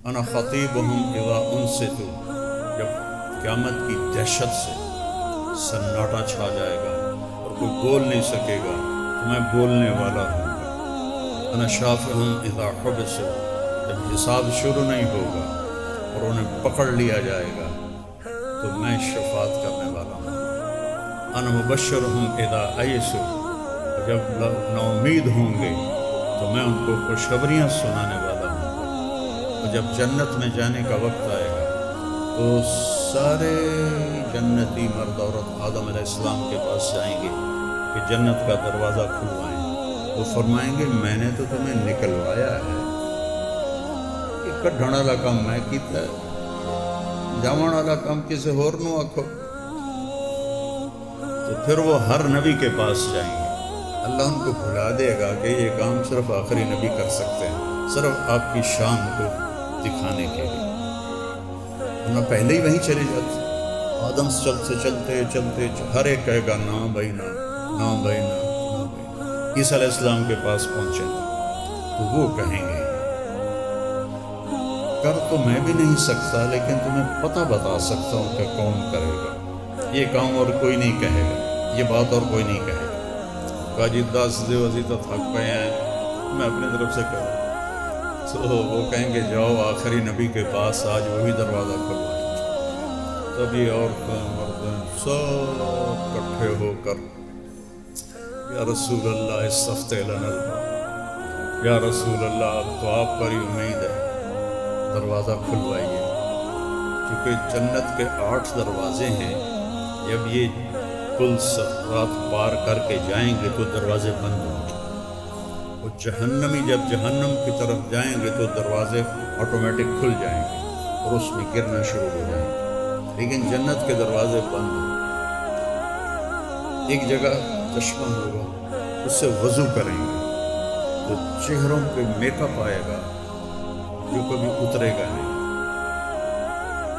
انا خطیبہم اذا انصتوا، جب قیامت کی دہشت سے سناٹا چھا جائے گا اور کوئی بول نہیں سکے گا تو میں بولنے والا ہوں گا۔ انا شافعہم اذا حبسوا، جب حساب شروع نہیں ہوگا اور انہیں پکڑ لیا جائے گا تو میں شفاعت کرنے والا ہوں۔ انا مبشرہم اذا ایسوا، جب لوگ نا امید ہوں گے تو میں ان کو خوشخبریاں سنانے والا ہوں گا۔ اور جب جنت میں جانے کا وقت آئے گا تو سارے جنتی مرد عورت آدم علیہ السلام کے پاس جائیں گے کہ جنت کا دروازہ کھلوائیں۔ وہ فرمائیں گے میں نے تو تمہیں نکلوایا ہے، یہ کڈھن والا کام میں کیتا ہے، جاون والا کام کسی ہور نو آکھو۔ تو پھر وہ ہر نبی کے پاس جائیں گے، اللہ ان کو بھلا دے گا کہ یہ کام صرف آخری نبی کر سکتے ہیں، صرف آپ کی شان کو دکھانے کے لیے، ورنہ پہلے ہی وہیں چلے جاتے۔ آدم سے چلتے ہر ایک کہے گا نا بھائی نا، نا بھائی نا، نا بھائی۔ عیسیٰ علیہ السلام کے پاس پہنچے تو وہ کہیں گے کر تو میں بھی نہیں سکتا لیکن تمہیں پتہ بتا سکتا ہوں کہ کون کرے گا، یہ کام اور کوئی نہیں کہے گا، یہ بات اور کوئی نہیں کہے گا۔ کہا جی 10 دیوزی تو تھک پئے ہیں، میں اپنی طرف سے کروں۔ تو وہ کہیں گے جاؤ آخری نبی کے پاس، آج وہی دروازہ کھلوائیں۔ تبھی عورتیں مردیں سب اکٹھے ہو کر یا رسول اللہ استفتح لنا الباب، یا رسول اللہ اب تو آپ پر ہی امید ہے، دروازہ کھلوائیے۔ کیونکہ جنت کے 8 دروازے ہیں، جب یہ پل صراط پار کر کے جائیں گے تو دروازے بند ہوں گے، اور جہنمی جب جہنم کی طرف جائیں گے تو دروازے آٹومیٹک کھل جائیں گے اور اس میں گرنا شروع ہو جائیں گے، لیکن جنت کے دروازے بند ہیں۔ ایک جگہ چشمہ ہوگا، اس سے وضو کریں گے تو چہروں پہ میک اپ آئے گا جو کبھی اترے گا نہیں۔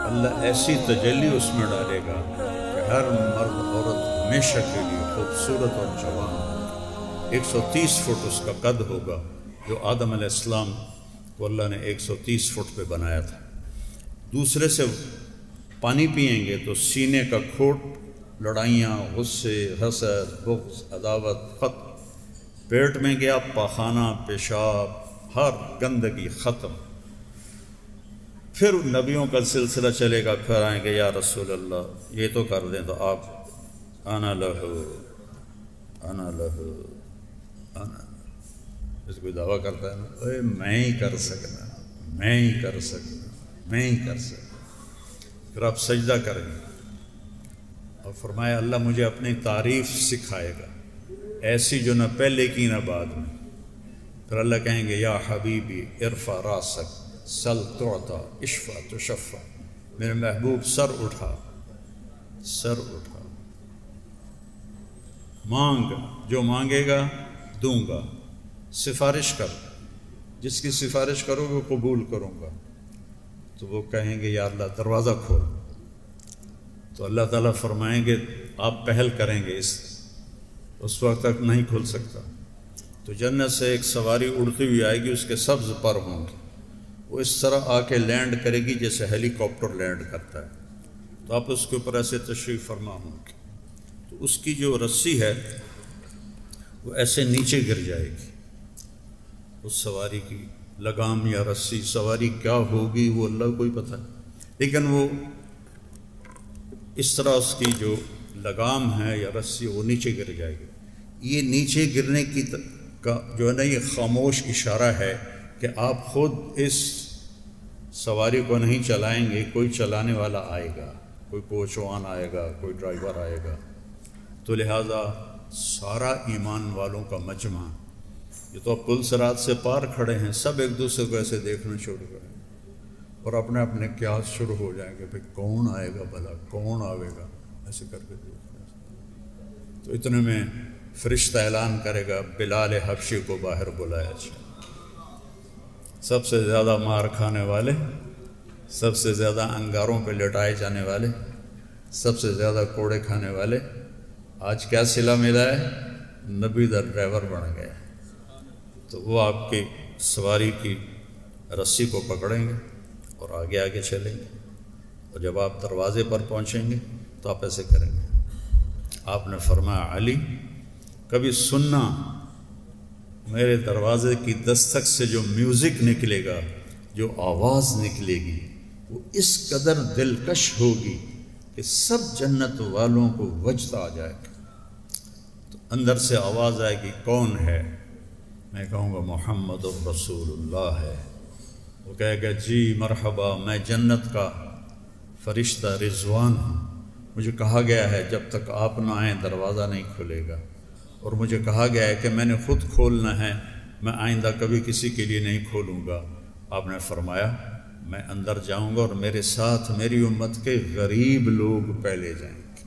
اللہ ایسی تجلی اس میں ڈالے گا کہ ہر مرد عورت ہمیشہ کے لیے خوبصورت اور جوان ہوگا۔ 130 فٹ اس کا قد ہوگا، جو آدم علیہ السلام کو اللہ نے 130 فٹ پہ بنایا تھا۔ دوسرے سے پانی پئیں گے تو سینے کا کھوٹ، لڑائیاں، غصے، حسد، بغض، عداوت ختم۔ پیٹ میں گیا پاخانہ، پیشاب، ہر گندگی ختم۔ پھر نبیوں کا سلسلہ چلے گا، پھر آئیں گے یا رسول اللہ یہ تو کر دیں، تو آپ انا لہو انا لہو انا، جیسے کوئی دعویٰ کرتا ہے نا، اے میں ہی کر سکنا، میں ہی کر سکنا، میں ہی کر سکنا۔ پھر آپ سجدہ کریں گے اور فرمایا اللہ مجھے اپنی تعریف سکھائے گا، ایسی جو نہ پہلے کی نہ بعد میں۔ پھر اللہ کہیں گے یا حبیبی ارفع راسک سل تعطا اشفع تشفع، میرے محبوب سر اٹھا، سر اٹھا، مانگ، جو مانگے گا دوں گا، سفارش کر، جس کی سفارش کرو گے قبول کروں گا۔ تو وہ کہیں گے یا اللہ دروازہ کھول، تو اللہ تعالیٰ فرمائیں گے آپ پہل کریں گے، اس وقت تک نہیں کھل سکتا۔ تو جنت سے ایک سواری اڑتی ہوئی آئے گی، اس کے سبز پر ہوں گے، وہ اس طرح آ کے لینڈ کرے گی جیسے ہیلی کاپٹر لینڈ کرتا ہے، تو آپ اس کے اوپر ایسے تشریف فرما ہوں گے، تو اس کی جو رسی ہے وہ ایسے نیچے گر جائے گی، اس سواری کی لگام یا رسی، سواری کیا ہوگی وہ اللہ کو ہی پتہ ہے، لیکن وہ اس طرح اس کی جو لگام ہے یا رسی وہ نیچے گر جائے گی۔ یہ نیچے گرنے کا جو ہے نا یہ خاموش اشارہ ہے کہ آپ خود اس سواری کو نہیں چلائیں گے، کوئی چلانے والا آئے گا، کوئی کوچوان آئے گا، کوئی ڈرائیور آئے گا۔ تو لہٰذا سارا ایمان والوں کا مجمع، یہ تو پل صراط سے پار کھڑے ہیں، سب ایک دوسرے کو ایسے دیکھنا شروع کریں اور اپنے اپنے قیاس شروع ہو جائیں گے، بھئی کون آئے گا بھلا، کون آئے گا، ایسے کر کے دیکھنا۔ تو اتنے میں فرشتہ اعلان کرے گا بلال حبشی کو باہر بلایا جائے۔ سب سے زیادہ مار کھانے والے، سب سے زیادہ انگاروں پہ لٹائے جانے والے، سب سے زیادہ کوڑے کھانے والے، آج کیا صلہ ملا ہے؟ نبی دا ڈرائیور بن گیا۔ تو وہ آپ کی سواری کی رسی کو پکڑیں گے اور آگے آگے چلیں گے، اور جب آپ دروازے پر پہنچیں گے تو آپ ایسے کریں گے۔ آپ نے فرمایا علی، کبھی سننا میرے دروازے کی دستک سے جو میوزک نکلے گا، جو آواز نکلے گی، وہ اس قدر دلکش ہوگی کہ سب جنت والوں کو وجد آ جائے گا۔ تو اندر سے آواز آئے گی، کون ہے؟ میں کہوں گا محمد الرسول اللہ ہے۔ وہ کہے گا جی مرحبا، میں جنت کا فرشتہ رضوان ہوں، مجھے کہا گیا ہے جب تک آپ نہ آئیں دروازہ نہیں کھلے گا، اور مجھے کہا گیا ہے کہ میں نے خود کھولنا ہے، میں آئندہ کبھی کسی کے لیے نہیں کھولوں گا۔ آپ نے فرمایا میں اندر جاؤں گا اور میرے ساتھ میری امت کے غریب لوگ پہلے جائیں گے،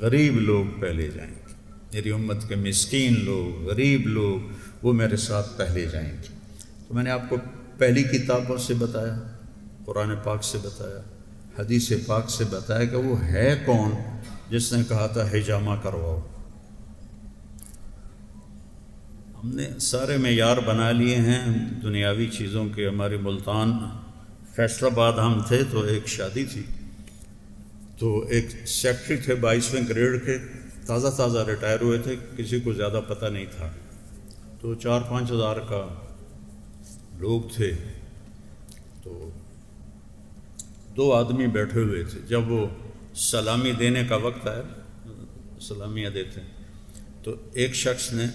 غریب لوگ پہلے جائیں گے، میری امت کے مسکین لوگ، غریب لوگ، وہ میرے ساتھ پہلے جائیں گے۔ تو میں نے آپ کو پہلی کتابوں سے بتایا، قرآن پاک سے بتایا، حدیث پاک سے بتایا کہ وہ ہے کون جس نے کہا تھا حجامہ کرواؤ۔ ہم نے سارے معیار بنا لیے ہیں دنیاوی چیزوں کے۔ ہماری ملتان فیصل آباد ہم تھے تو ایک شادی تھی، تو ایک سیکٹری تھے 22ویں گریڈ کے، تازہ ریٹائر ہوئے تھے، کسی کو زیادہ پتہ نہیں تھا، تو 4-5 ہزار کا لوگ تھے، تو 2 آدمی بیٹھے ہوئے تھے۔ جب وہ سلامی دینے کا وقت آیا، سلامیاں دیتے ہیں، تو ایک شخص نے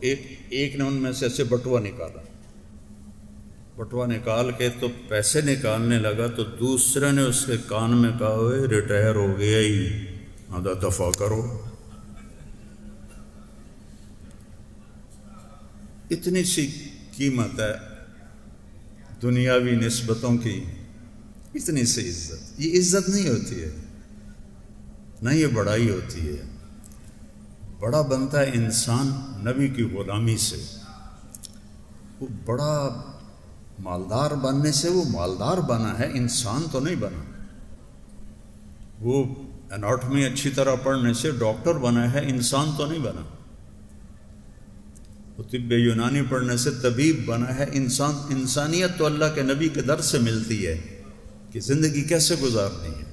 ایک نے ان میں سے ایسے بٹوا نکالا، بٹوا نکال کے تو پیسے نکالنے لگا، تو دوسرے نے اس کے کان میں کہا ہوئے ریٹائر ہو گیا ہی، آدھا دفع کرو۔ اتنی سی قیمت ہے دنیاوی نسبتوں کی، اتنی سی عزت، یہ عزت نہیں ہوتی ہے، نہ یہ بڑائی ہوتی ہے۔ بڑا بنتا ہے انسان نبی کی غلامی سے، وہ بڑا مالدار بننے سے وہ مالدار بنا ہے، انسان تو نہیں بنا۔ وہ اناٹمی اچھی طرح پڑھنے سے ڈاکٹر بنا ہے، انسان تو نہیں بنا۔ وہ طب یونانی پڑھنے سے طبیب بنا ہے، انسانیت تو اللہ کے نبی کے در سے ملتی ہے کہ زندگی کیسے گزارنی ہے۔